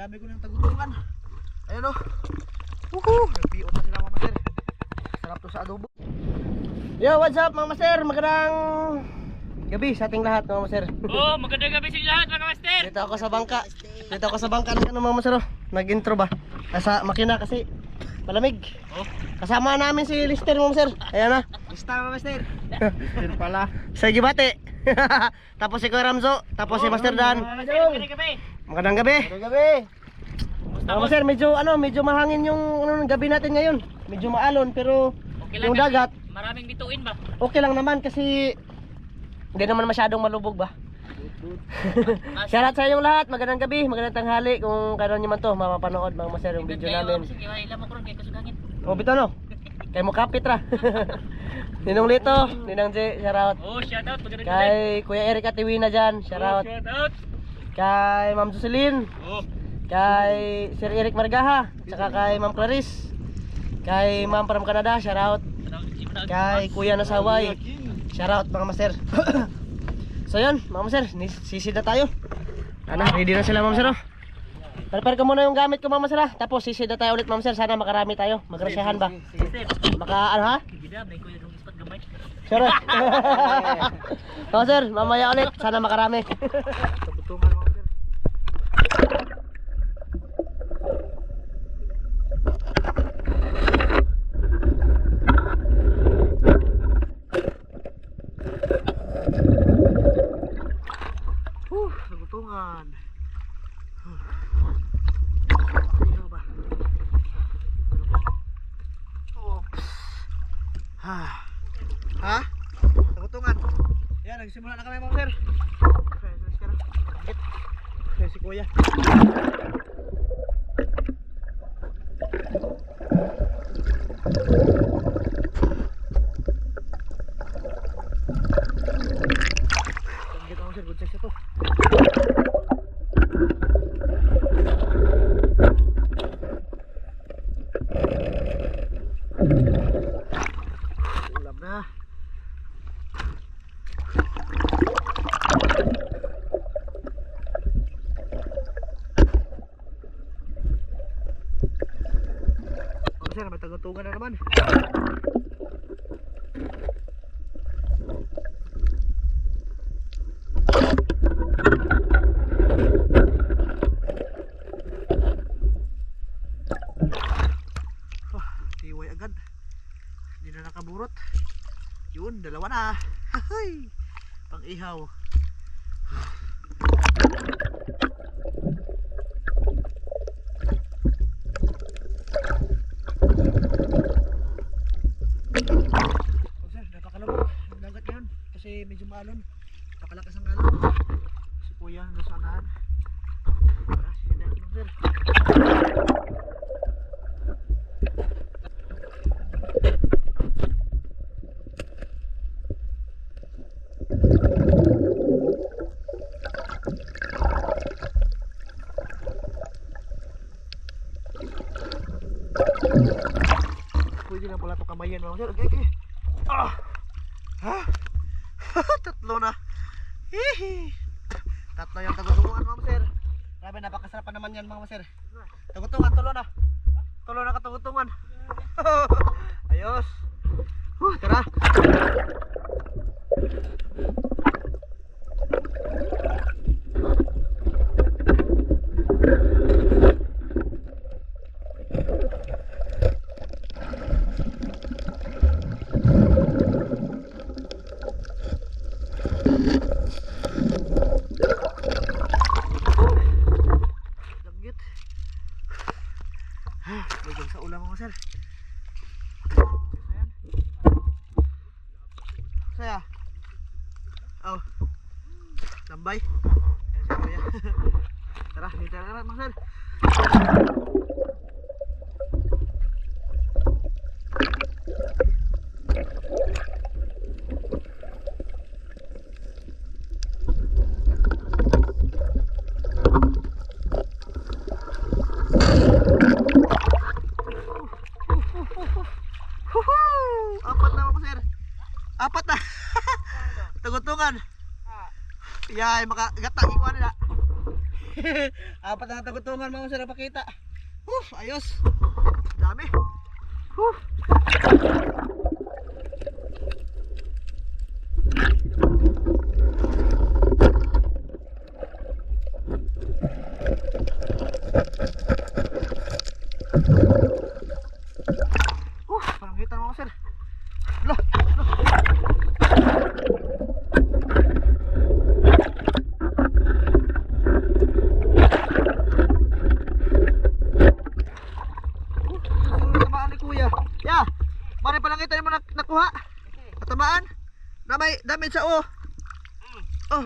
dami ko ng tagutungan. Ayan o. Nagpiot na sila mga master. Sarap to sa adobo. Yo, what's up mga master? Magandang gabi sa ating lahat mga master. Oh, magandang gabi sa lahat mga master. Dito ako sa bangka. Dito ako sa bangka ng mga master. Nag-intro ba? Sa makina kasi malamig. Oh. Kasama namin si Lister mga master. Ayan na. Lister mga master. Lister pala. Sa Gibate. Tapos si Kuya Ramzo. Tapos si Master Dan. Magandang gabi. Magandang gabi. Magandang gabi. Mga master, medyo mahangin yung gabi natin ngayon. Medyo maalon pero Okay lang yung kasi dagat maraming bituin ba? okay lang naman kasi hindi naman masyadong malubog ba. Shoutout sa inyong lahat, magandang gabi, magandang tanghali. Kung karon nyo man to mapapanood mga master yung video namin. O bito no, kay mo kapit ra. Ninong Lito, Ninang J, shoutout. Oh, shout out magandang gabi. Kay Kuya Eric Atiwina dyan, shoutout. Shout out. Kay Ma'am Jocelyn, Oh. kay Sir Eric Margaha, saka kay Ma'am Clarice, kay Ma'am from Canada, shoutout. Kay Kuya Nasaway, shoutout mga master. So yun mga master, sisid na tayo. Ano, ready na sila mga master. Prepare ko muna yung gamit ko mga master. Tapos sisid na tayo ulit mga master. Sana makarami tayo, magrasyahan ba? Maka ano ha? Sure. Mga sir, mamaya ulit, sana makarami. Tubutungan mga master. Nagutungan. Ano ba? Oh. Ha? Nagutungan. Yan, nagsimula na kami mga sir. Okay, si Kuya. Good size ito. Ulam na. Oh, sir, may tagutungan na naman. Tiway agad. Hindi na nakaburot. Yun, dalawa na. Hahay! Pang ihaw. Oh sir, napakalabot ang dagat ngayon kasi medyo maalon. Napakalakas ang alon. Si Kuya nasa unahan. Para sinidan lang sir. Pwede na pala ito kamayan mga sir. Okay. Ah! Ha? Tatlo na. Hihi. Tatlo yung tagutungan mga sir. Grabe, napakasarap pa naman yan mga sir. Tagutungan, tulo na. Tulo na katagutungan. Ayos. Tara. Dagit. Bagay sa ulam mga sir. Ayan. Saya. Oh. Lambay. Ayan si Kuya. Tara, dito na mga sir. Apat na mga sir. Apat na. Tugutungan. Yay, makagata ikuan nila. Apat na tagutungan mga sir pakita. Ayos. Dami. Parang kita mga sir. Loh. Tamaan ni kuya. Ya, mari pa lang kita mo nakuha. Katamaan. Na may damage sa Oh,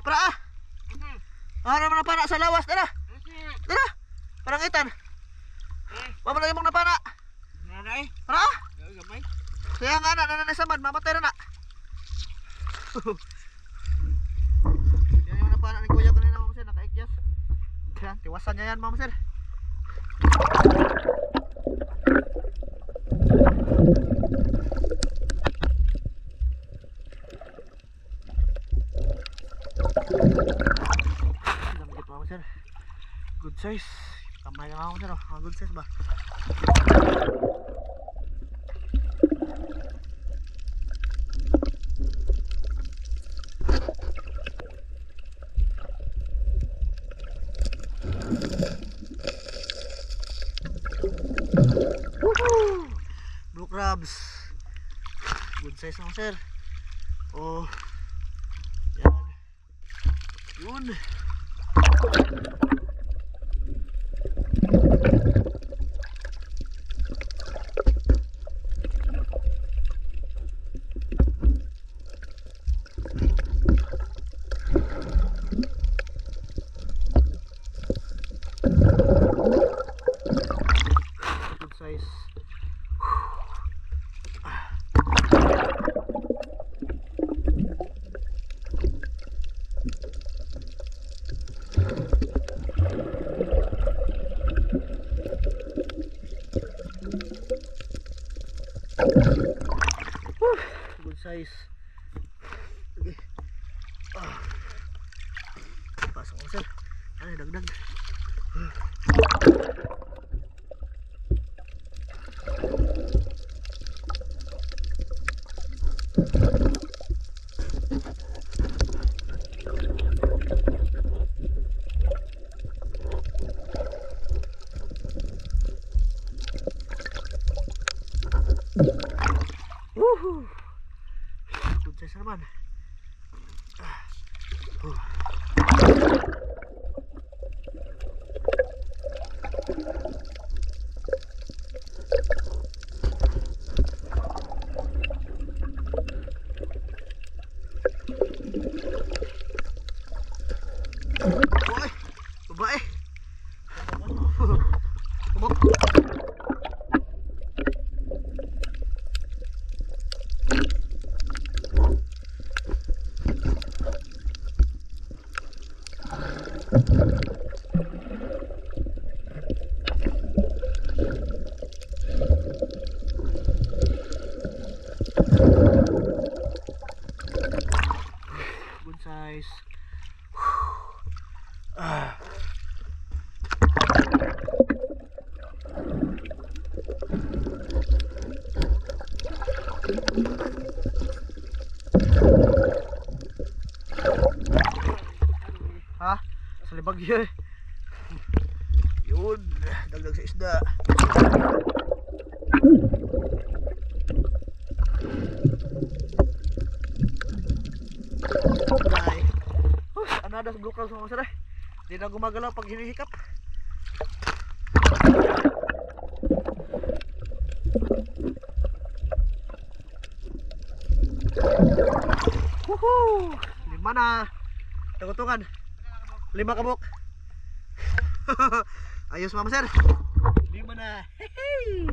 para ah. Ano man napana sa lawas dala. Dala. Parangitan. Mamala imong napana. Nanay. Para ah. Gamay. Kaya nga na samad, mamatay na. Yan yung napana ni kuya kanina mga sir, naka-ikyas. Yan, tiwasan niya yan mga sir. Lamigit mga sir. Good size. Kamay na mga sir, good size ba? Blue crabs. Good size mga sir. Yan. Yun. Good size. Good size. Okay. Pasok mo sir. Ano dagdag. Good size naman. Boy, babae. Kumok. Good size. Ha? Sa libag yun. Yun, dagdag sa isda. Ay. Anada sa blue crabs mga sir. Hindi na gumagalaw pag hinihikap. Woohoo! 5 na. Tagutungan. 5 kabuk. Ayos mama sir. 5 na. Hey!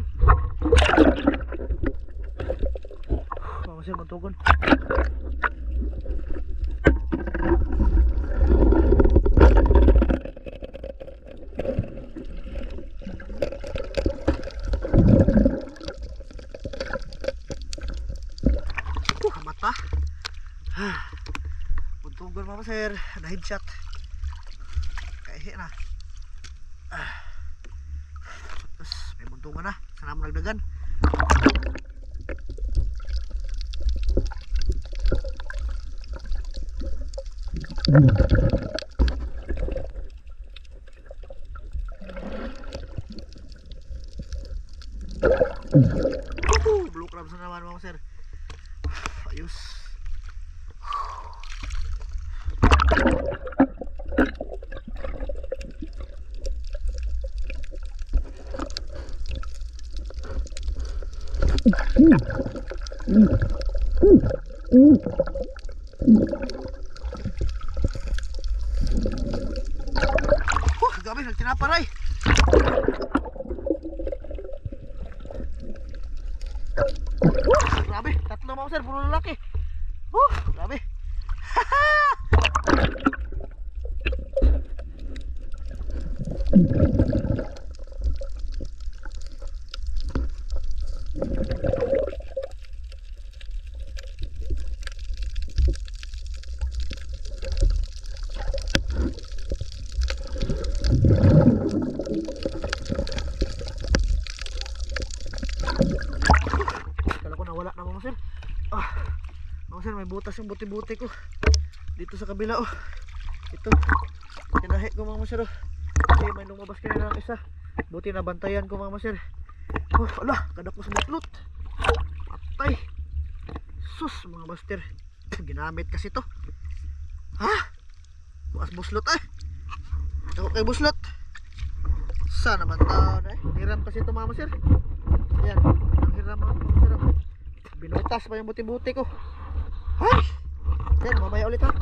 Mama sir, mantugon. Mata. Buntugan mama sir, na headshot. Kaihi na. Tapos may buntungan na. Sana mo nagdagan. Blue crabs na naman mga sir. Ayos. Gabi nagtinaparay. Grabe, tatlo mga sir, puro lalaki. Grabe. Kala ko nawala na mga sir. Mga sir, may butas yung buti-buti ko dito sa kabila. Ito, tinahi ko mga sir. Kasi may lumabas kanina ng isa. Buti nabantayan ko mga sir. Ala, kada ko sa butlot. Patay. Sus mga master, ginamit kasi to. Bukas buslot ako kay buslot. Sana naman taon hiram kasi ito mga sir. Ayan, ang hiram mga sir. Binutas pa yung buti-buti ko. Yan, mamaya ulit ha.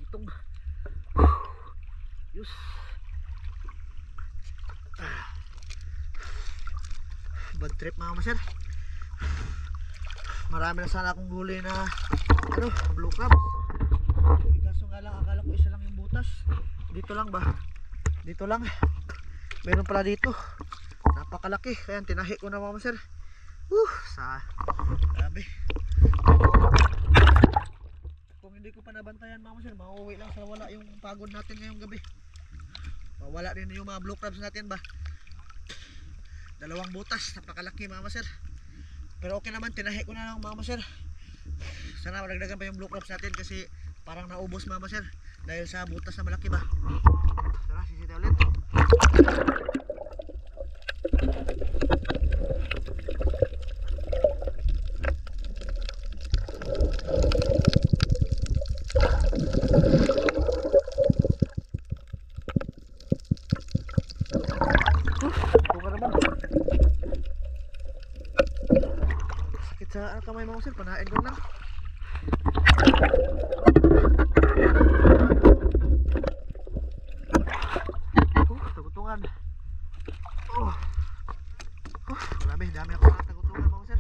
Itong yus. Bad trip mga maser. Marami na sana akong huli na blue crab. Kaso nga lang, akala ko isa lang yung butas. Dito lang ba? Dito lang. Meron pala dito. Napakalaki. Kaya tinahi ko na mga maser. Grabe. Kung hindi ko pa nabantayan mga maser, mauwi lang sa wala yung pagod natin ngayong gabi. Mawala rin yung mga blue crabs natin ba. Dalawang butas. Napakalaki mga maser. Pero okay naman, tinahi ko na lang mga maser. Sana madagdagan pa yung blue crabs natin kasi parang naubos mga maser dahil sa butas na malaki ba. Tara, sisita ulit. Bunga naman. Sakit sa kamay mga maser, panain ko lang. Tagutungan. Marami, dami ako mga tagutungan mga sir.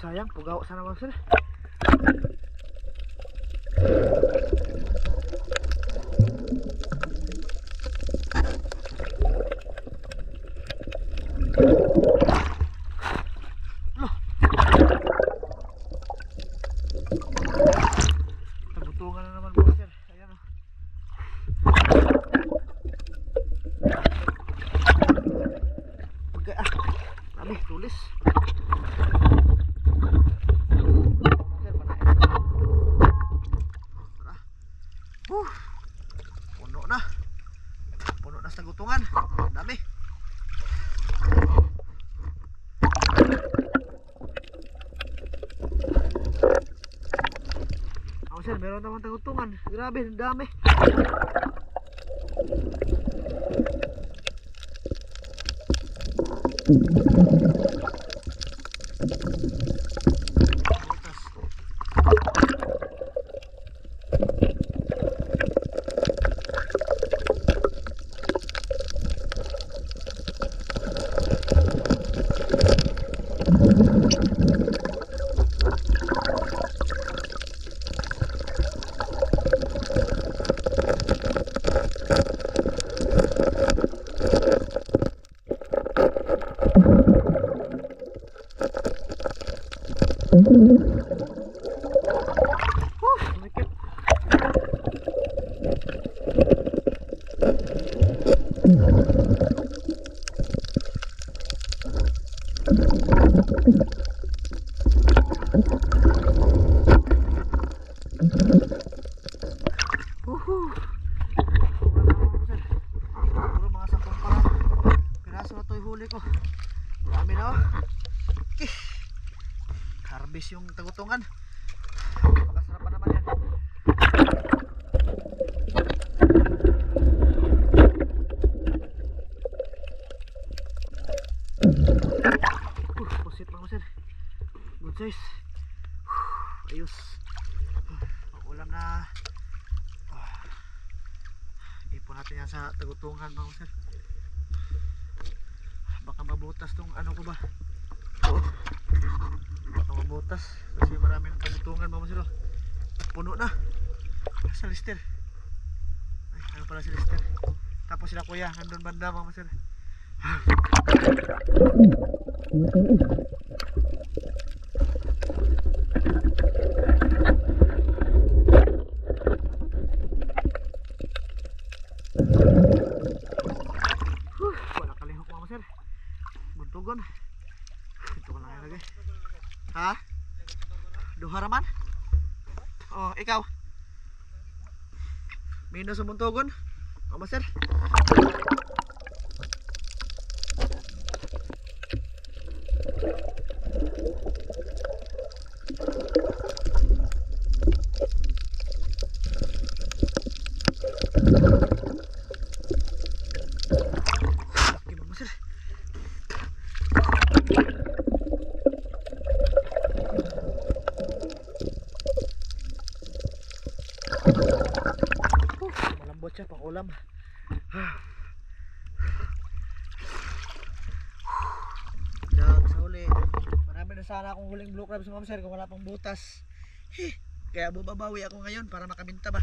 Sayang, pugaw sana mga sir. Tagutungan na naman mga sir. Ayan o. Dami, tulis. Puno na sa tagutungan. Dami. Ako sir, meron naman tagutungan. Grabe, dami. Lumikit. Puro mga 10 piraso na to yung huli ko. Dami na oh. Harvest yung tagutungan. Makasarap pa naman yan. Pusit mga sir. Good size. Ayos. Ulam na. Ipon natin yan sa tagutungan mga sir. Baka mabutas tong ano ko ba. Oo. Baka mabutas kasi maraming tagutungan mga sir. Puno na. Sa lister. Ay, ano pala si lister. Tapos sila kuya nandun banda mga sir. Wala kalihok mga sir. Buntugon. Ito ko lang yung lagay. Ha? Duha raman? Oh, ikaw? Minus sa buntugon? Mga sir? Laki mga sir. Malambot siya pang ulam. Dag sa huli. Marami na sana akong huling blue crabs mga sir kung wala pang butas. Kaya bubabawi ako ngayon para makamenta ba.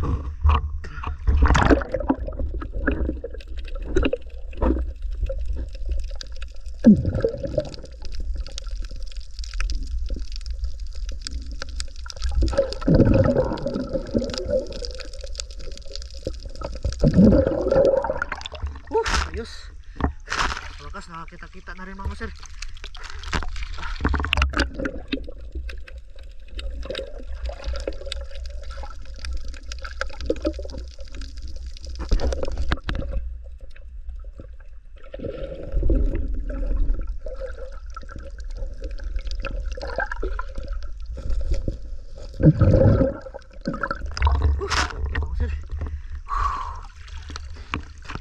Ayos. Sa wakas nakakita-kita na rin mga sir. Mga sir.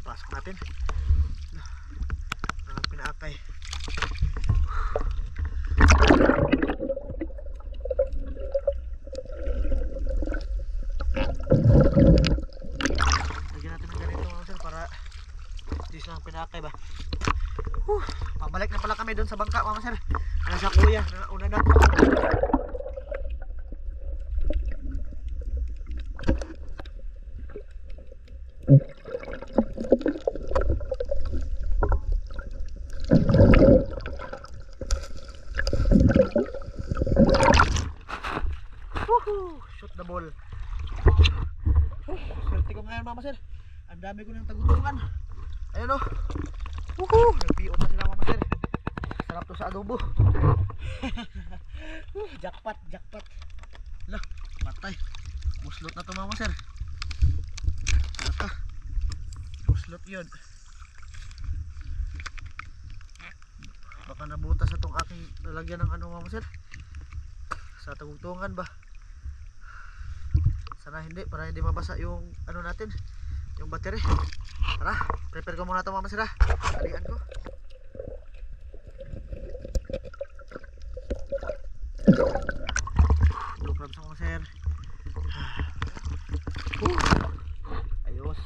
Pasok natin. Ang pinaakay. Lagyan natin ng ganito mga sir para dis lang pinaakay ba. Pabalik na pala kami doon sa bangka mga sir. Ano sa kuya na una na. Shoot the ball. Swerte ko ngayon mama sir. Ang dami ko ng tagutungan. Ayun oh. Nagpiot na sila mama sir. Sarap to sa adobo. Jackpot, jackpot. Lah, patay. Muslot na to mama sir. Baka. Muslot yun. Baka nabutas itong aking lalagyan ng ano mama sir. Sa tagutungan ba. Sana hindi, para hindi mabasa yung ano natin, yung battery. Tara, prepare ko muna ito mama sir ha. Talian ko. Blue crabs mama sir. Ayos.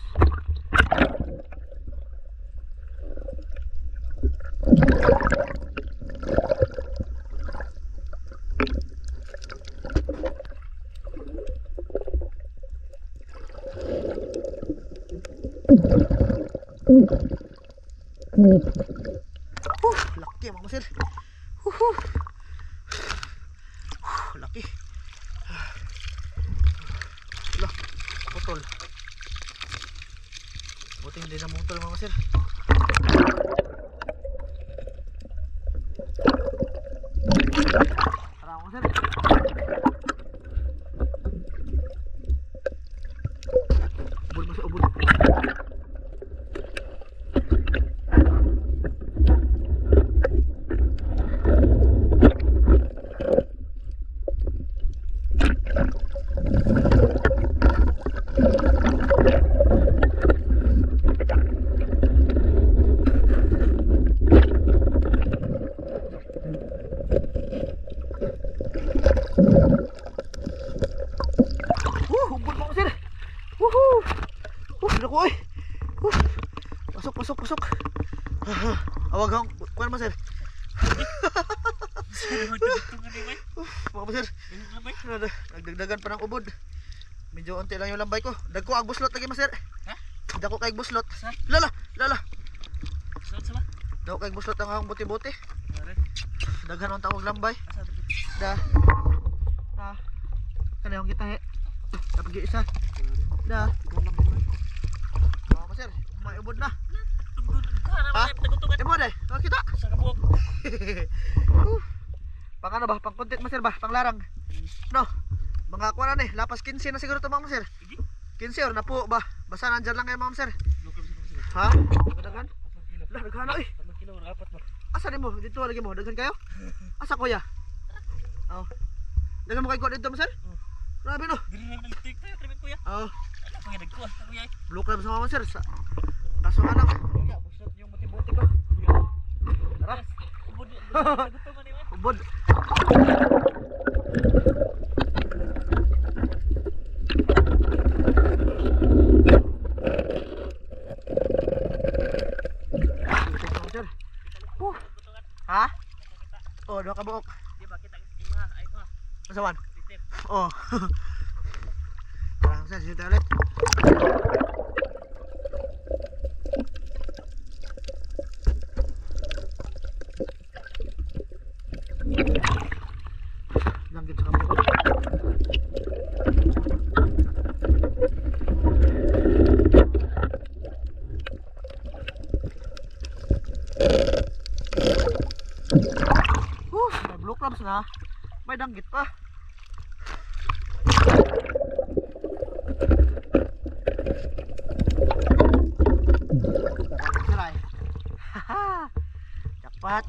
Laki mga sir. namutol. Buti hindi namutol mga sir. Tara mga sir. Ubod mo sa ubod. Ubod mga sir. Woohoo! Naku oy. Pasok, pasok, pasok. Awag hang, kuan mo sir. Mga sir. Nagdagdagan pa ng ubod. Medyo unti lang yung lambay ko. Dagko ag buslot lagi maser. Ha? Dagko kay buslot. Saan? Lala, lala. Saan sa ba? Dagko kay buslot ang hang buti-buti. Daghan ang tawag lambay. Da. Da. Kana yung kita he. Dapat isa. Da. Mga sir, may ubod na. Ha? Ubod eh. Oh, kita. Sa kabuok. Pang ano ba? Pang content maser ba? Pang larang. No. Mga kuha na ni. Lapas 15 na siguro ito mga maser. 15 or na po ba? Basta nandyan lang kayo mga maser. Ha? Daghan? Lah, daghan na eh. 3 kilo, rapat ba? Asa din mo? Dito lagi mo. Daghan kayo? Asa kuya? Oh. Daghan mo kayo dito maser? Grabe no. Dili na nag-take tayo, krimen kuya. Oh. Ano pa nagkuha sa kuya? Blue club sa mga maser. Kaso nga lang. Kuya, busot yung buti-buti ko. Tara. Ubod, nagutuman niyo. Ubod. Ha? Oh, dua ka buok. Di ba kita ima ay mo. Masawan? Bitin. Oh. Parang sa sito ulit. Langgit sa kamay ko. May blue crabs na. May danggit pa. Saray. Haha. Jackpot.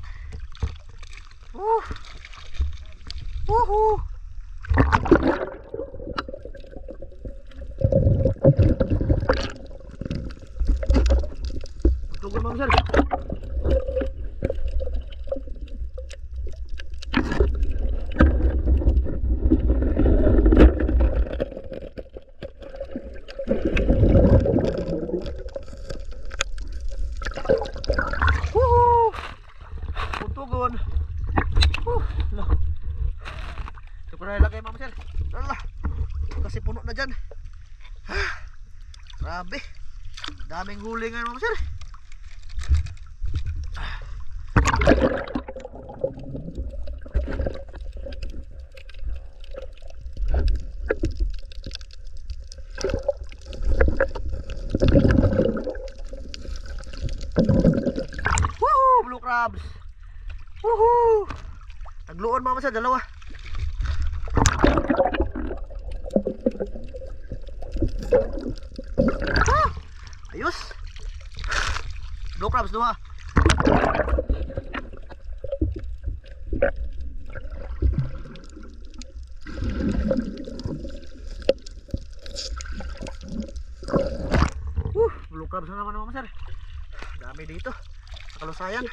Woohoo. Tunggu Bang Sir. Woohoo! Tuntugon. Lah. Super lagi Ma'am Sir. Lah. Kasi puno na diyan. Grabe. Daming huli ngayon Ma'am Sir. Woohoo! Blue crabs. Woohoo! Tagluon Ma'am Sir, dalawa. Ayos. Blue crabs dua. Blue crabs na naman mga sir. Dami dito sa Kalusayan.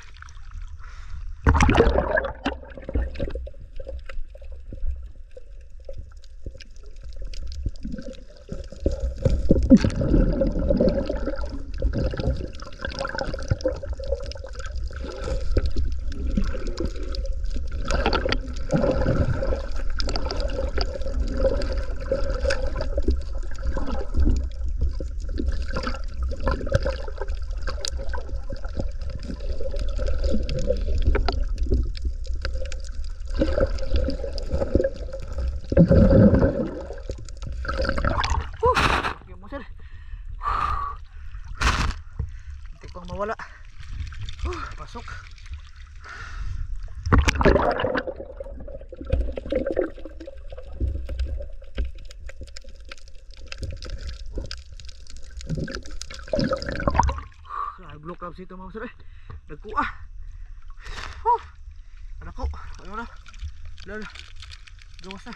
pasok. Blue crabs ito mga sir. Nagkuha. Anak ko. Ayaw na. Lalo. Gawas na.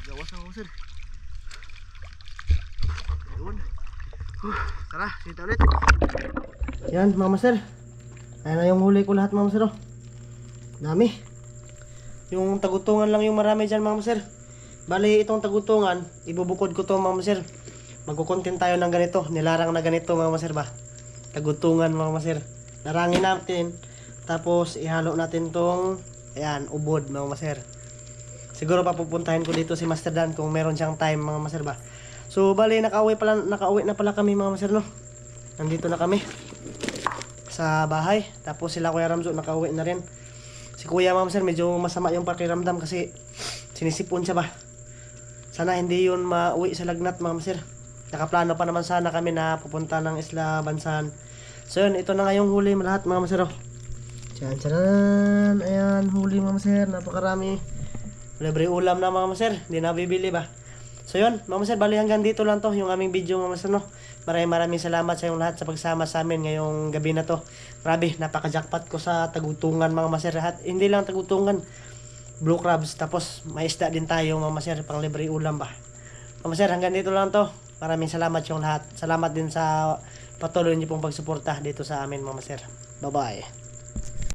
Gawas na mga sir. Ayun. Tara, sita ulit. Yan mga master. Ayan na yung huli ko lahat mga master. Oh. Dami. Yung tagutungan lang yung marami dyan mga master. Bali itong tagutungan, ibubukod ko to mga master. Magkukontent tayo ng ganito. Nilarang na ganito mga master ba. Tagutungan mga master. Larangin natin. Tapos ihalo natin tong ayan, ubod mga master. Siguro papupuntahin ko dito si Master Dan kung meron siyang time mga master ba. So bali nakauwi na pala kami mga master no. Nandito na kami sa bahay. Tapos sila Kuya Ramzo nakauwi na rin. Si Kuya mga master medyo masama yung pakiramdam kasi sinisipon siya ba. Sana hindi yun mauwi sa lagnat mga master. Nakaplano pa naman sana kami na pupunta ng Isla Bansan. So yun, ito na nga yung huli lahat mga master. Tiyan. Ayan, huli mga master. Napakarami. Libre ulam na mga master. Hindi na bibili ba. So yun, mga master, bali hanggang dito lang to yung aming video mga master no. Maraming salamat sa yung lahat sa pagsama sa amin ngayong gabi na to. Grabe, napaka-jackpot ko sa tagutungan mga master. Hindi lang tagutungan, blue crabs. Tapos may isda din tayo mga master, pang libre ulam ba. Mga master, hanggang dito lang to. Maraming salamat yung lahat. Salamat din sa patuloy niyo pong pagsuporta dito sa amin mga master. Bye bye.